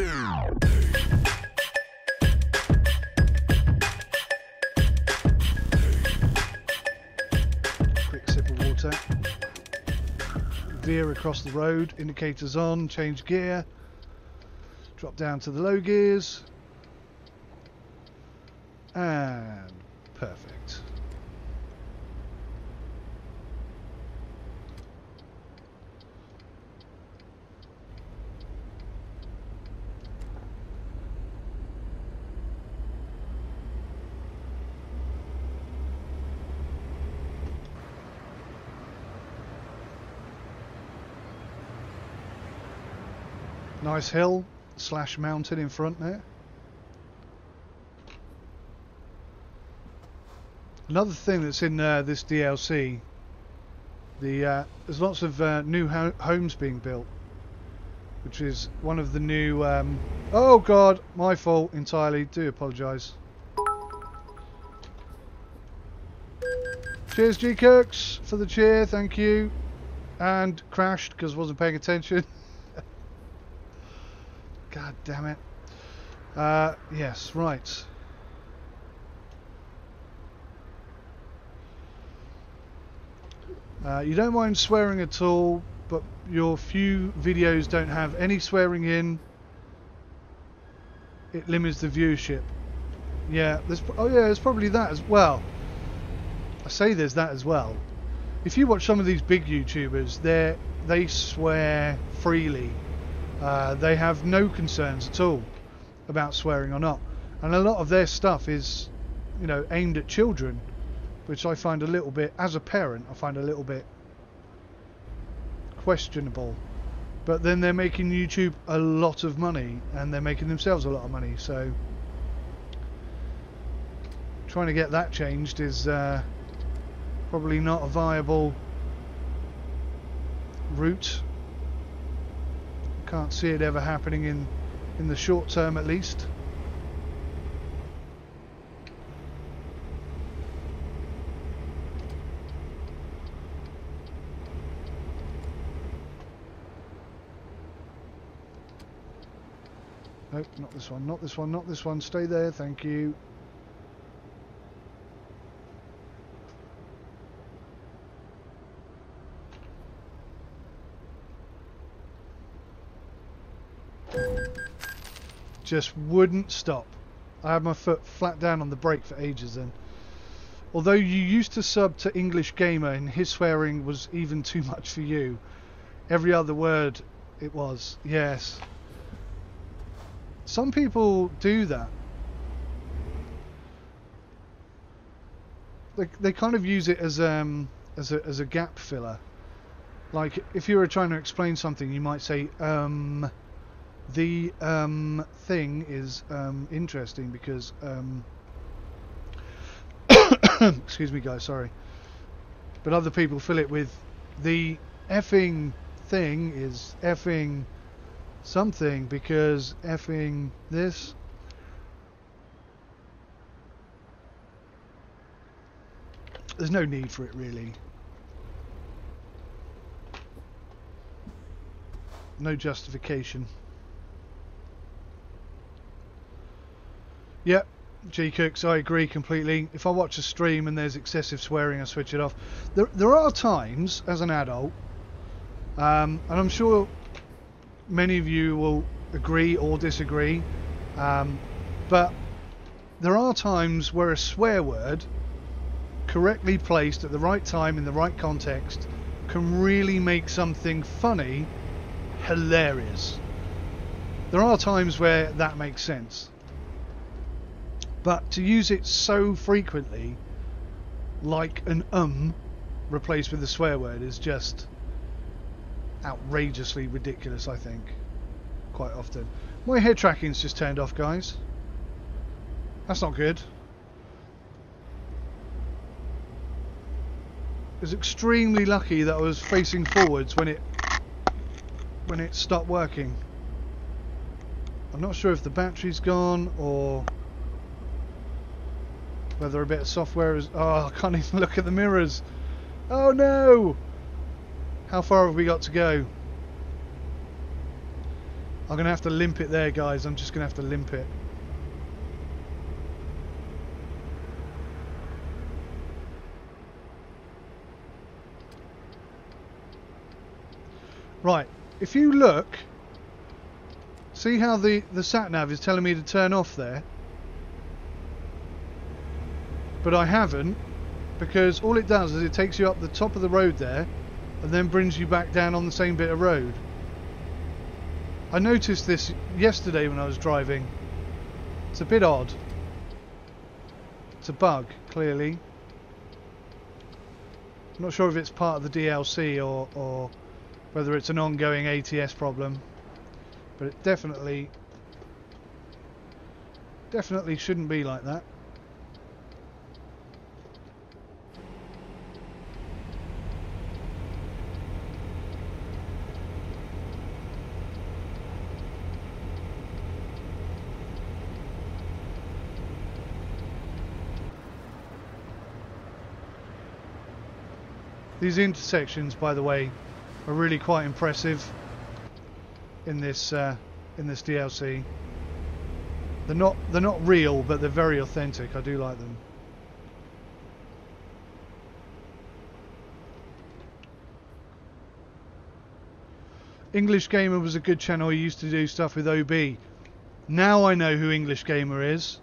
Quick sip of water. Veer across the road, indicators on, change gear, drop down to the low gears, and perfect. Nice hill / mountain in front there. Another thing that's in this DLC, there's lots of new homes being built, which is one of the new... oh god, my fault entirely, do apologise. Cheers G Kirks for the cheer, thank you. And crashed because I wasn't paying attention. God damn it. Yes, right. You don't mind swearing at all, but your few videos don't have any swearing in. It limits the viewership. Yeah, there's probably that as well. I say there's that as well. If you watch some of these big YouTubers, they swear freely. They have no concerns at all about swearing or not, and a lot of their stuff is, you know, aimed at children, which I find a little bit, as a parent, I find a little bit questionable. But then they're making YouTube a lot of money, and they're making themselves a lot of money, so trying to get that changed is probably not a viable route. Can't see it ever happening in the short term, at least. Nope, not this one, not this one, not this one. Stay there, thank you. Just wouldn't stop. I had my foot flat down on the brake for ages then. Although you used to sub to English Gamer and his swearing was even too much for you. Every other word it was. Yes. Some people do that. They kind of use it as a gap filler. Like if you were trying to explain something, you might say the thing is interesting because excuse me guys, sorry, but other people fill it with the effing thing is effing something because effing this. There's no need for it really. No justification. Yep, G Cooks, I agree completely. If I watch a stream and there's excessive swearing, I switch it off. There are times as an adult, and I'm sure many of you will agree or disagree, but there are times where a swear word correctly placed at the right time in the right context can really make something funny hilarious. There are times where that makes sense. But to use it so frequently, like an replaced with a swear word, is just outrageously ridiculous, I think, quite often. My head tracking's just turned off, guys. That's not good. I was extremely lucky that I was facing forwards when it stopped working. I'm not sure if the battery's gone or whether a bit of software is... Oh, I can't even look at the mirrors. Oh no! How far have we got to go? I'm going to have to limp it there, guys. I'm just going to have to limp it. Right, if you look, see how the sat-nav is telling me to turn off there? But I haven't, because all it does is it takes you up the top of the road there and then brings you back down on the same bit of road. I noticed this yesterday when I was driving. It's a bit odd. It's a bug, clearly. I'm not sure if it's part of the DLC or whether it's an ongoing ATS problem, but it definitely shouldn't be like that. These intersections, by the way, are really quite impressive in this DLC. They're not real, but they're very authentic. I do like them. English Gamer was a good channel. He used to do stuff with OB. Now I know who English Gamer is.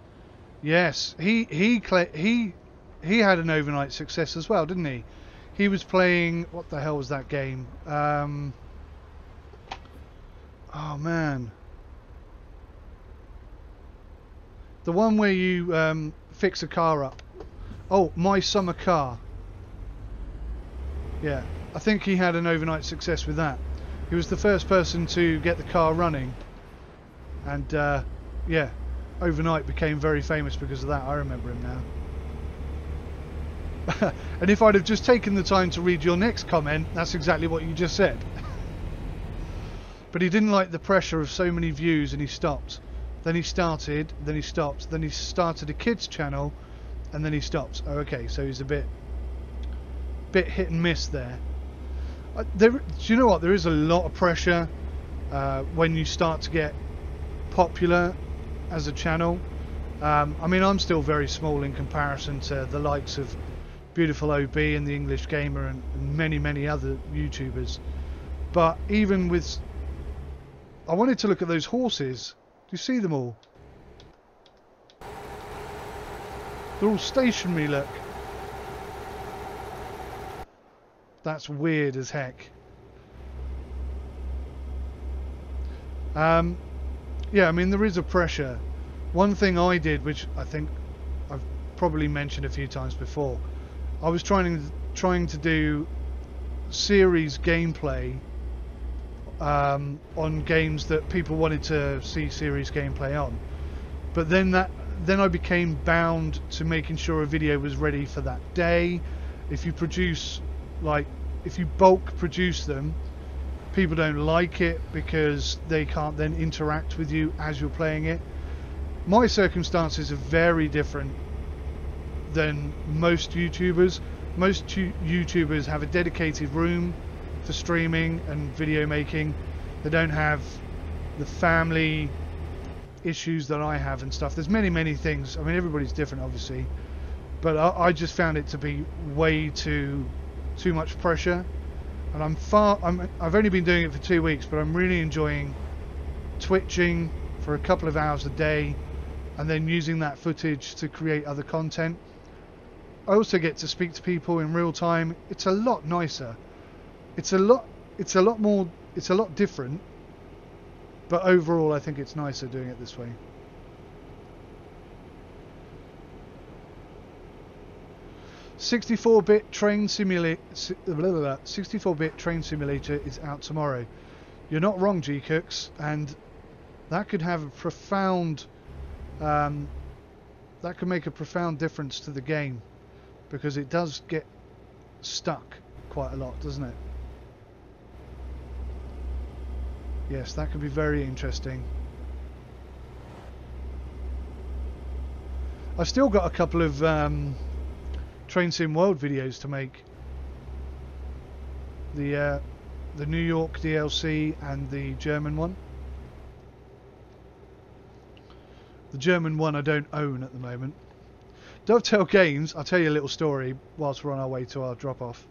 Yes, he had an overnight success as well, didn't he? He was playing, what the hell was that game? Oh man. The one where you fix a car up. Oh, My Summer Car. Yeah, I think he had an overnight success with that. He was the first person to get the car running. And yeah, overnight became very famous because of that. I remember him now. And if I'd have just taken the time to read your next comment, that's exactly what you just said. But he didn't like the pressure of so many views and he stopped. Then he started, then he stopped, then he started a kids channel and then he stopped. Oh, okay, so he's a bit hit and miss there. Do you know what? There is a lot of pressure when you start to get popular as a channel. I mean, I'm still very small in comparison to the likes of Beautiful OB and the English Gamer and many other YouTubers. But even with, I wanted to look at those horses. Do you see them all? They're all stationary, look. That's weird as heck. Yeah, I mean, there is a pressure. One thing I did, which I think I've probably mentioned a few times before, I was trying to do series gameplay on games that people wanted to see series gameplay on, but then I became bound to making sure a video was ready for that day. If you produce, like, if you bulk produce them, people don't like it because they can't then interact with you as you're playing it. My circumstances are very different than most YouTubers. Most YouTubers have a dedicated room for streaming and video making. They don't have the family issues that I have and stuff. There's many things. I mean, everybody's different, obviously, but I just found it to be way too much pressure. And I've only been doing it for 2 weeks, but I'm really enjoying twitching for a couple of hours a day and then using that footage to create other content. I also get to speak to people in real time. It's a lot nicer. It's a lot different, but overall I think it's nicer doing it this way. "64-bit train simulator 64-bit train simulator is out tomorrow." You're not wrong, G Cooks, and that could have a profound that could make a profound difference to the game, because it does get stuck quite a lot, doesn't it? Yes, that could be very interesting. I've still got a couple of Train Sim World videos to make. The New York DLC and the German one. The German one I don't own at the moment. Dovetail Games, I'll tell you a little story whilst we're on our way to our drop-off.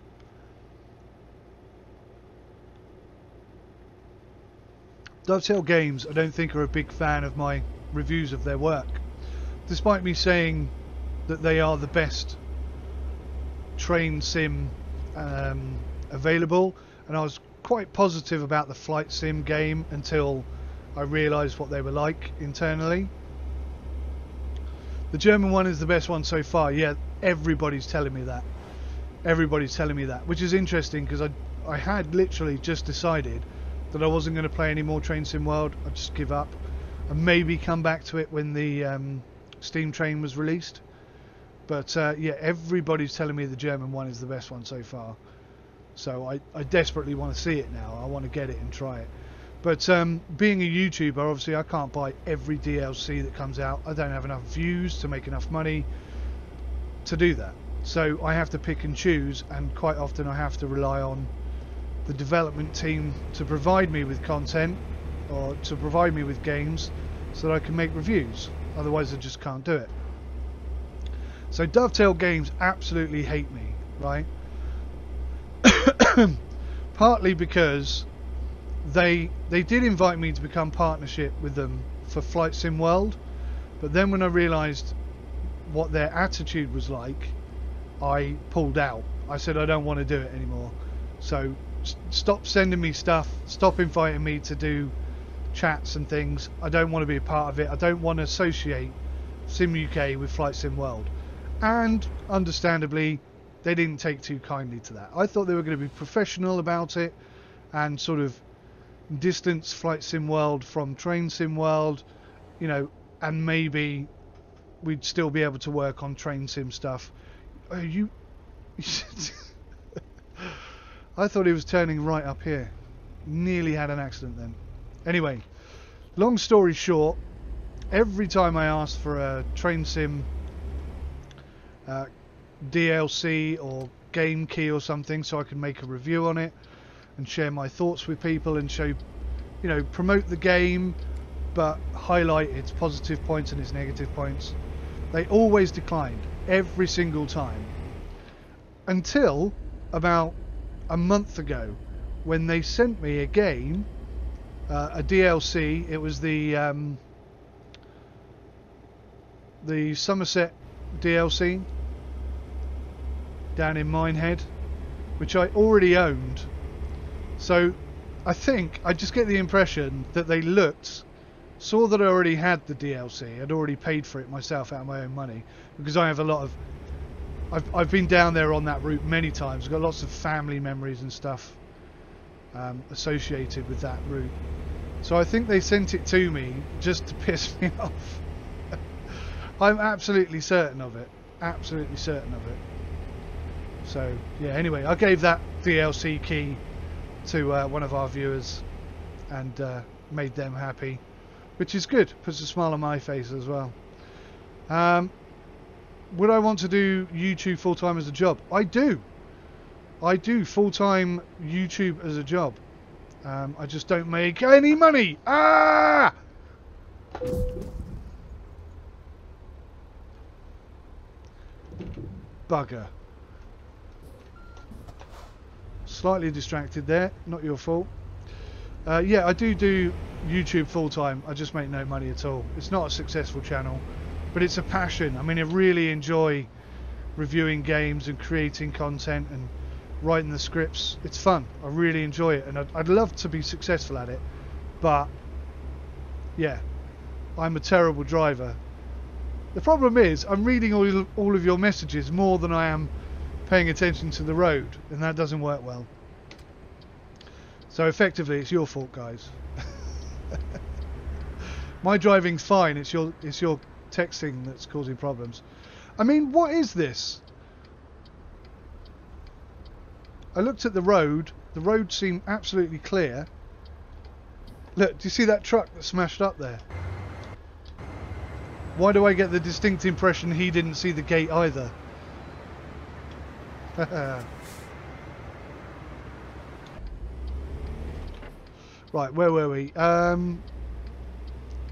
Dovetail Games, I don't think, are a big fan of my reviews of their work. Despite me saying that they are the best train sim available, and I was quite positive about the flight sim game until I realised what they were like internally. The German one is the best one so far. Yeah, everybody's telling me that. Everybody's telling me that, which is interesting because I had literally just decided that I wasn't going to play any more Train Sim World. I'd just give up and maybe come back to it when the Steam Train was released. But yeah, everybody's telling me the German one is the best one so far. So I desperately want to see it now. I want to get it and try it. But being a YouTuber, obviously I can't buy every DLC that comes out. I don't have enough views to make enough money to do that. So I have to pick and choose, and quite often I have to rely on the development team to provide me with content or to provide me with games so that I can make reviews. Otherwise I just can't do it. So Dovetail Games absolutely hate me, right? Partly because they did invite me to become partnership with them for Flight Sim World, but then when I realised what their attitude was like, I pulled out. I said I don't want to do it anymore. So stop sending me stuff, stop inviting me to do chats and things. I don't want to be a part of it. I don't want to associate Sim UK with Flight Sim World. And understandably, they didn't take too kindly to that. I thought they were going to be professional about it and sort of distance Flight Sim World from Train Sim World, you know, and maybe we'd still be able to work on Train Sim stuff. You I thought he was turning right up here. Nearly had an accident then. Anyway, long story short, every time I asked for a Train Sim DLC or game key or something so I can make a review on it and share my thoughts with people and show, you know, promote the game but highlight its positive points and its negative points, they always declined every single time, until about a month ago when they sent me again a DLC. It was the Somerset DLC down in Minehead, which I already owned. So I think I just get the impression that they saw that I already had the DLC. I'd already paid for it myself out of my own money, because I have a lot of I've been down there on that route many times. I've got lots of family memories and stuff associated with that route. So I think they sent it to me just to piss me off. I'm absolutely certain of it. Absolutely certain of it. So yeah, anyway, I gave that DLC key to one of our viewers and made them happy, which is good. Puts a smile on my face as well. Would I want to do YouTube full-time as a job? I do. I do full-time YouTube as a job. I just don't make any money. Ah! Bugger. Slightly distracted there. Not your fault. Yeah, I do YouTube full-time. I just make no money at all. It's not a successful channel, but it's a passion. I mean, I really enjoy reviewing games and creating content and writing the scripts. It's fun. I really enjoy it, and I'd love to be successful at it, but yeah, I'm a terrible driver. The problem is I'm reading all of your messages more than I am paying attention to the road, and that doesn't work well. So effectively it's your fault, guys. My driving's fine. It's your texting that's causing problems. I mean, what is this? I looked at the road. The road seemed absolutely clear. Look, do you see that truck that smashed up there? Why do I get the distinct impression he didn't see the gate either? Right, where were we?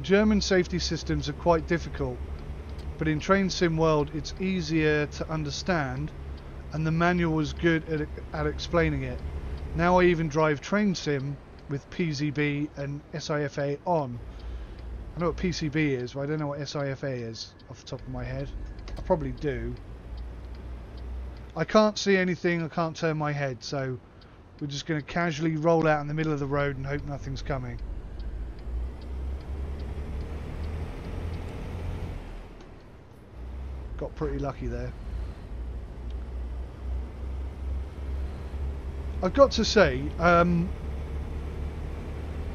German safety systems are quite difficult, but in Train Sim World it's easier to understand, and the manual was good at explaining it. Now I even drive Train Sim with PZB and SIFA on. I know what PCB is, but I don't know what SIFA is off the top of my head. I probably do. I can't see anything, I can't turn my head, so we're just going to casually roll out in the middle of the road and hope nothing's coming. Got pretty lucky there. I've got to say,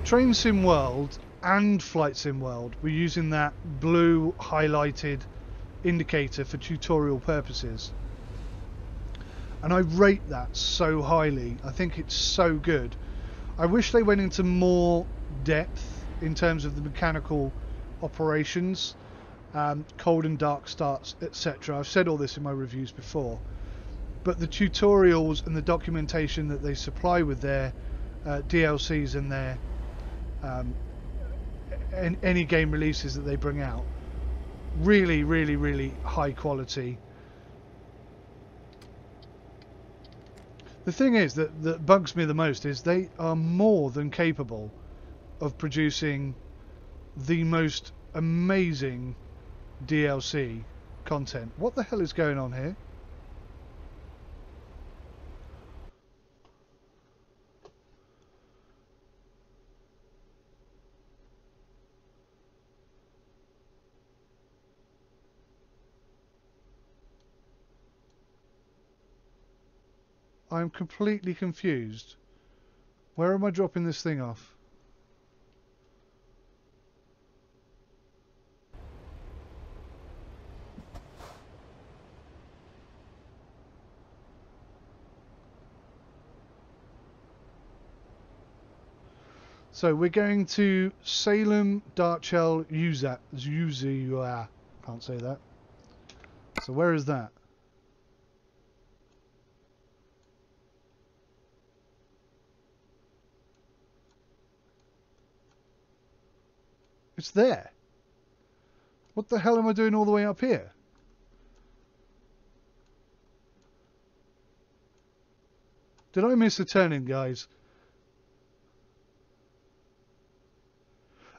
Train Sim World and Flight Sim World were using that blue highlighted indicator for tutorial purposes. And I rate that so highly. I think it's so good. I wish they went into more depth in terms of the mechanical operations, cold and dark starts, etc. I've said all this in my reviews before. But the tutorials and the documentation that they supply with their DLCs and their any game releases that they bring out, really, really, really high quality. The thing is that bugs me the most is they are more than capable of producing the most amazing DLC content. What the hell is going on here? I'm completely confused. Where am I dropping this thing off? So we're going to Salem, Darchel, Uzua. Can't say that. So where is that? It's there. What the hell am I doing all the way up here? Did I miss a turning, guys?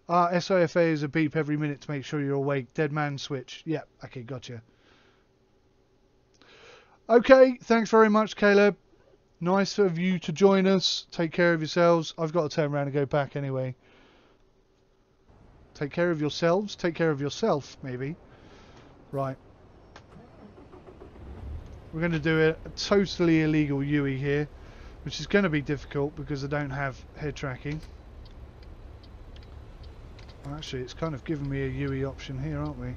SIFA is a beep every minute to make sure you're awake. Dead man switch. Yeah, okay, gotcha. Okay, thanks very much, Caleb. Nice of you to join us. Take care of yourselves. I've got to turn around and go back anyway. Take care of yourselves. Take care of yourself, maybe. Right. We're going to do a totally illegal UE here, which is going to be difficult because I don't have head tracking. Actually, it's kind of given me a UE option here, aren't we?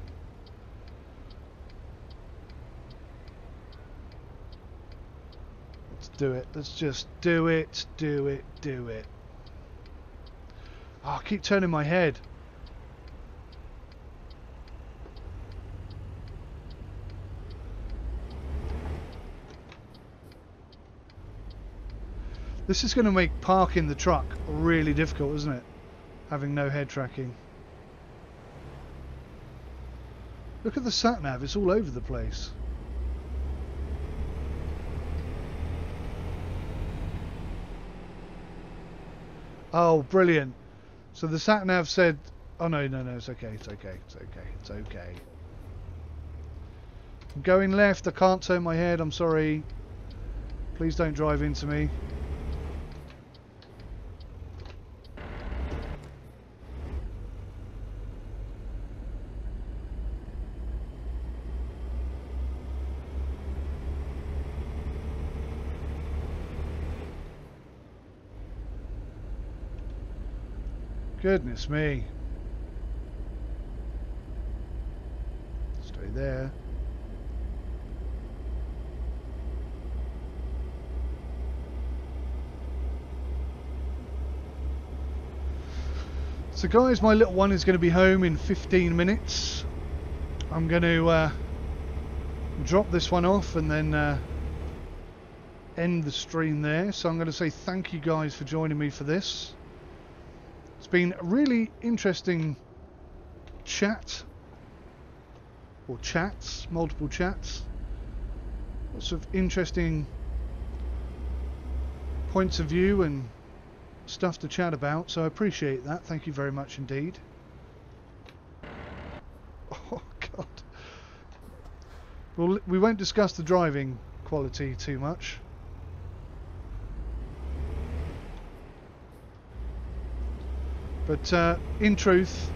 Let's do it. Let's just do it, do it, do it. Oh, I keep turning my head. This is going to make parking the truck really difficult, isn't it? Having no head tracking. Look at the sat-nav, it's all over the place. Oh, brilliant. So the sat-nav said, oh no, it's okay, it's okay, it's okay, it's okay. I'm going left, I can't turn my head, I'm sorry. Please don't drive into me. Goodness me. Stay there. So guys, my little one is going to be home in 15 minutes. I'm going to drop this one off and then end the stream there. So I'm going to say thank you guys for joining me for this. It's been a really interesting chat, or chats, multiple chats. Lots of interesting points of view and stuff to chat about, so I appreciate that. Thank you very much indeed. Oh god. Well, we won't discuss the driving quality too much. But in truth,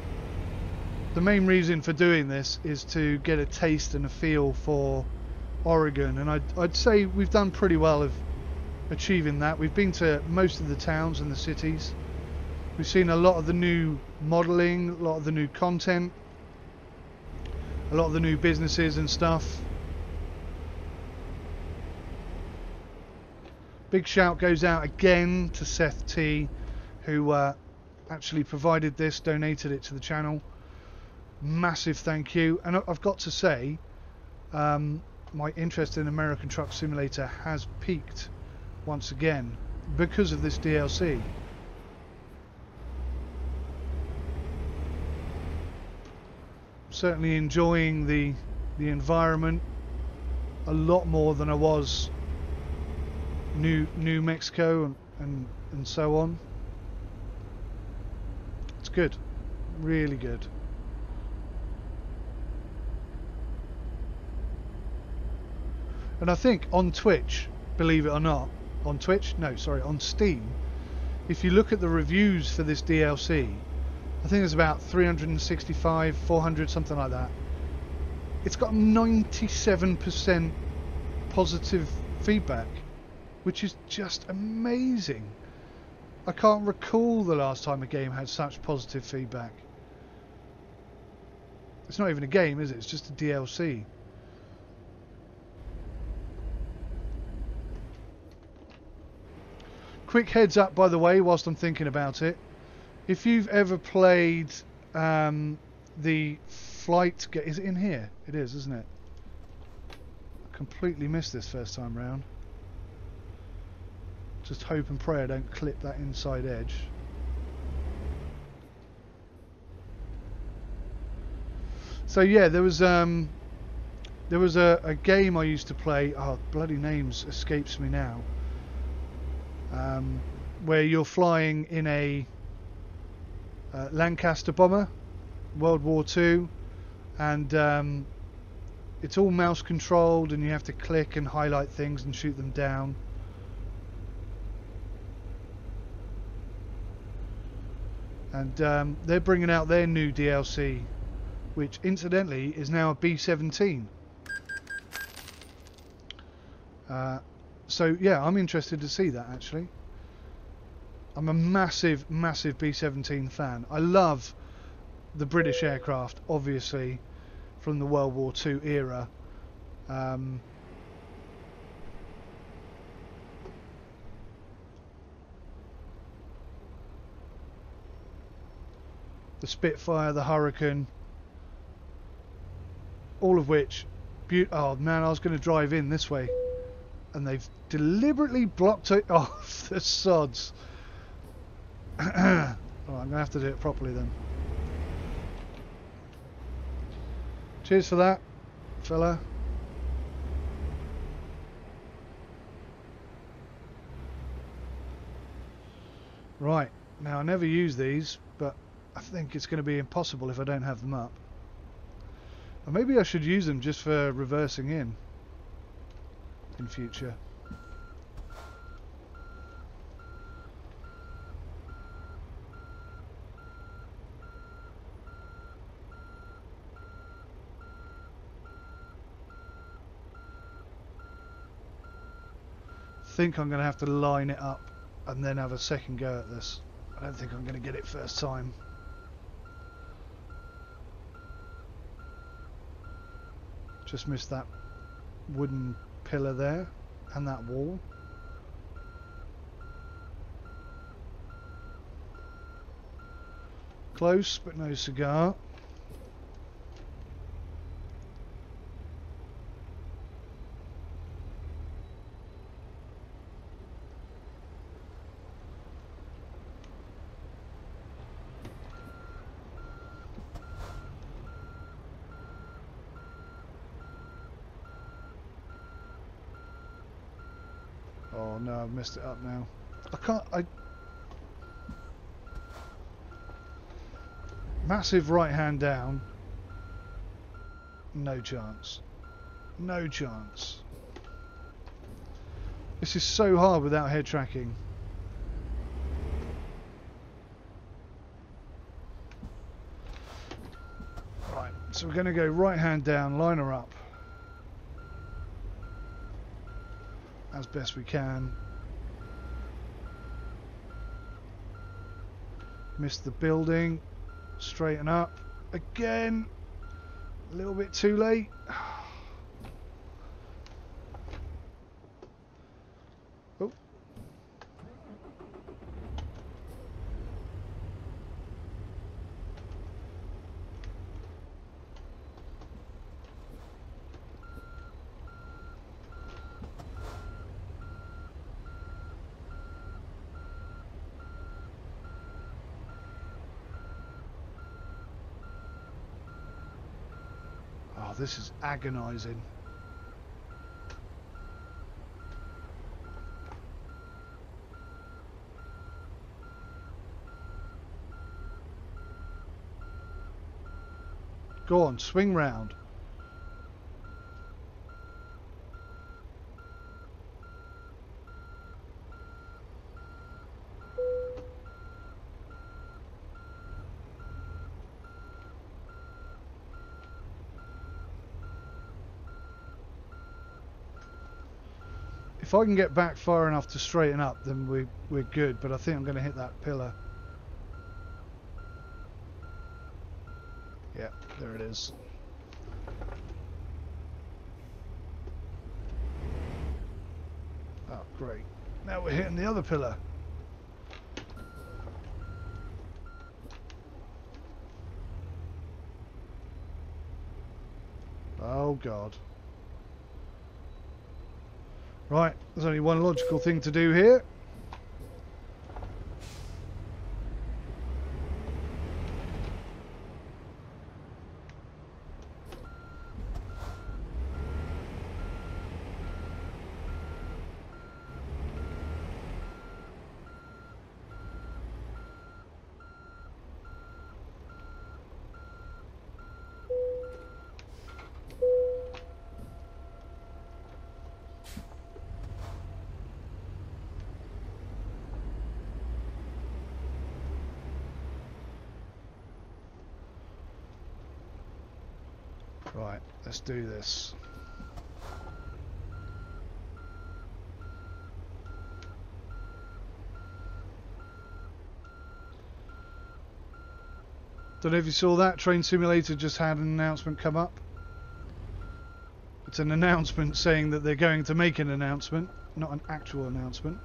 the main reason for doing this is to get a taste and a feel for Oregon, and I'd say we've done pretty well of achieving that. We've been to most of the towns and the cities. We've seen a lot of the new modelling, a lot of the new content, a lot of the new businesses and stuff. Big shout goes out again to Seth T, who actually provided this, donated it to the channel. Massive thank you. And I've got to say, my interest in American Truck Simulator has peaked once again because of this DLC. Certainly enjoying the environment a lot more than I was New Mexico and so on. It's good, really good. And I think on Twitch, believe it or not, on Steam, if you look at the reviews for this DLC, I think there's about 365, 400, something like that. It's got 97% positive feedback, which is just amazing. I can't recall the last time a game had such positive feedback. It's not even a game, is it? It's just a DLC. Quick heads up, by the way, whilst I'm thinking about it. If you've ever played the flight... Is it in here? It is, isn't it? I completely missed this first time round. Just hope and pray I don't clip that inside edge. So yeah, there was a game I used to play. Oh, bloody names escapes me now. Where you're flying in a Lancaster bomber, World War II, and it's all mouse controlled, and you have to click and highlight things and shoot them down. And they're bringing out their new DLC, which incidentally is now a B-17. So yeah, I'm interested to see that actually. I'm a massive B-17 fan. I love the British aircraft, obviously, from the World War II era. The Spitfire, the Hurricane, all of which... Oh man, I was going to drive in this way, and they've deliberately blocked it off. The sods. Oh, I'm going to have to do it properly then. Cheers for that, fella. Right, now I never use these, but I think it's going to be impossible if I don't have them up. Or maybe I should use them just for reversing in future. I think I'm going to have to line it up and then have a second go at this. I don't think I'm going to get it first time. Just missed that wooden pillar there and that wall. Close but no cigar. Oh no, I've messed it up now. Massive right hand down. No chance. No chance. This is so hard without head tracking. Right, so we're going to go right hand down, line her up as best we can. Missed the building. Straighten up again. A little bit too late. Oh. Oh, this is agonizing. Go on, swing round. If I can get back far enough to straighten up, then we're good, but I think I'm going to hit that pillar. Yeah, there it is. Oh, great. Now we're hitting the other pillar. Oh, God. Right, there's only one logical thing to do here. Right, let's do this. Don't know if you saw that. Train Simulator just had an announcement come up. It's an announcement saying that they're going to make an announcement, not an actual announcement.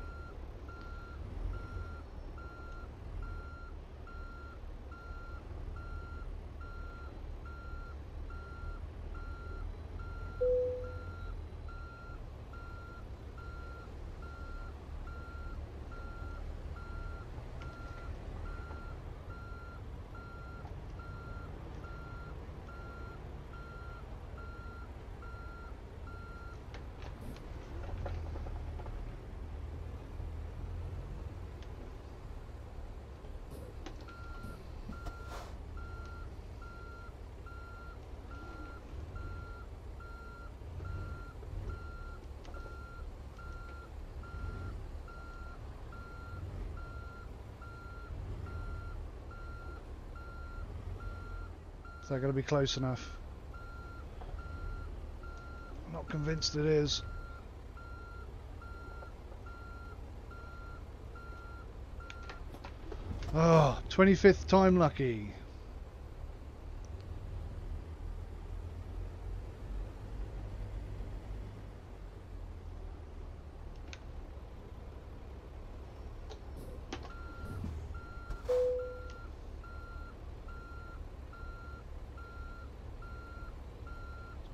Is that going to be close enough? I'm not convinced it is. Oh, 25th time lucky.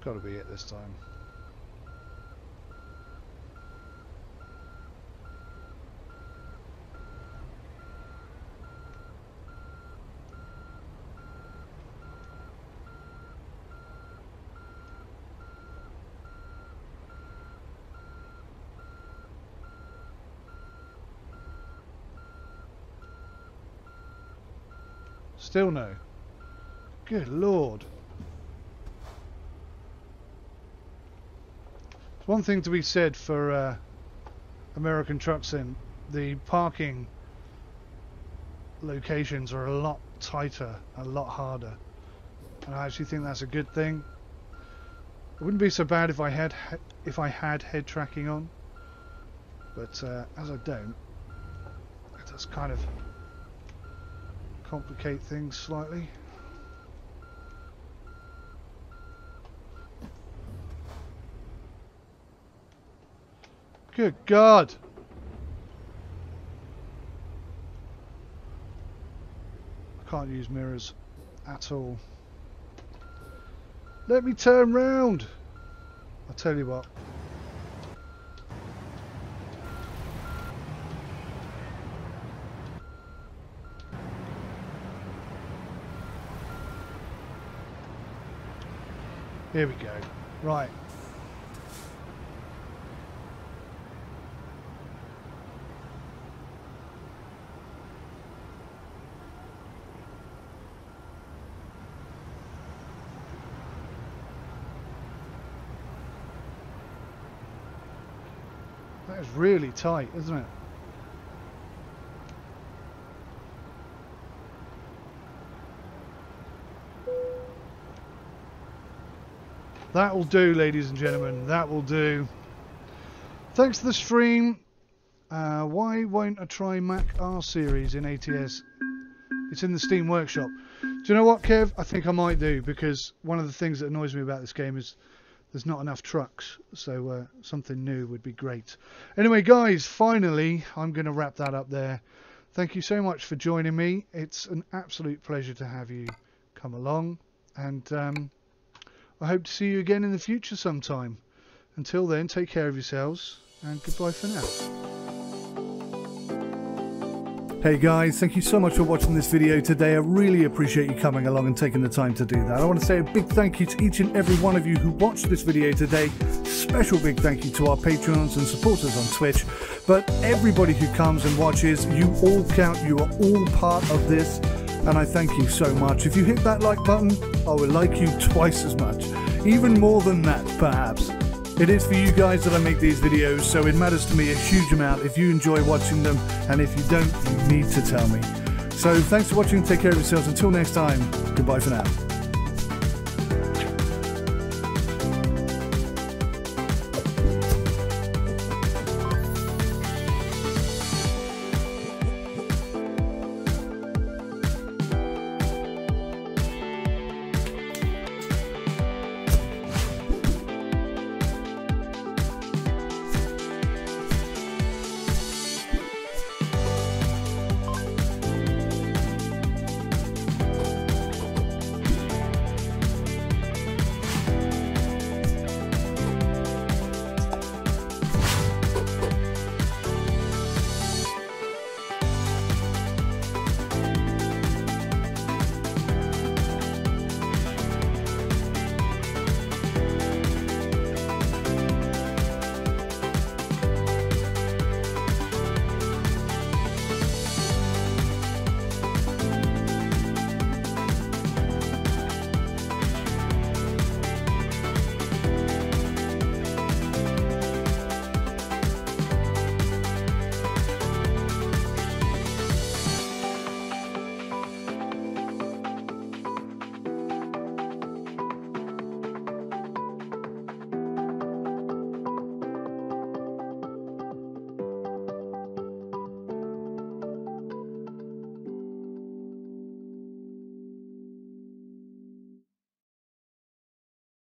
Got to be it this time. Still no. Good lord. There's one thing to be said for American truck sim. The parking locations are a lot tighter, a lot harder. And I actually think that's a good thing. It wouldn't be so bad if I had head tracking on, but as I don't, it does kind of complicate things slightly. Good God! I can't use mirrors at all. Let me turn round. I'll tell you what. Here we go. Right. That is really tight, isn't it? That will do, ladies and gentlemen. That will do. Thanks to the stream. Why won't I try Mac R series in ATS? It's in the Steam Workshop. Do you know what, Kev? I think I might do, because one of the things that annoys me about this game is there's not enough trucks, so something new would be great. Anyway, guys, finally, I'm going to wrap that up there. Thank you so much for joining me. It's an absolute pleasure to have you come along, and I hope to see you again in the future sometime. Until then, take care of yourselves, and goodbye for now. Hey guys, thank you so much for watching this video today. I really appreciate you coming along and taking the time to do that. I want to say a big thank you to each and every one of you who watched this video today. Special big thank you to our Patreons and supporters on Twitch. But everybody who comes and watches, you all count, you are all part of this. And I thank you so much. If you hit that like button, I will like you twice as much. Even more than that, perhaps. It is for you guys that I make these videos, so it matters to me a huge amount if you enjoy watching them, and if you don't, you need to tell me. So thanks for watching, take care of yourselves, until next time, goodbye for now.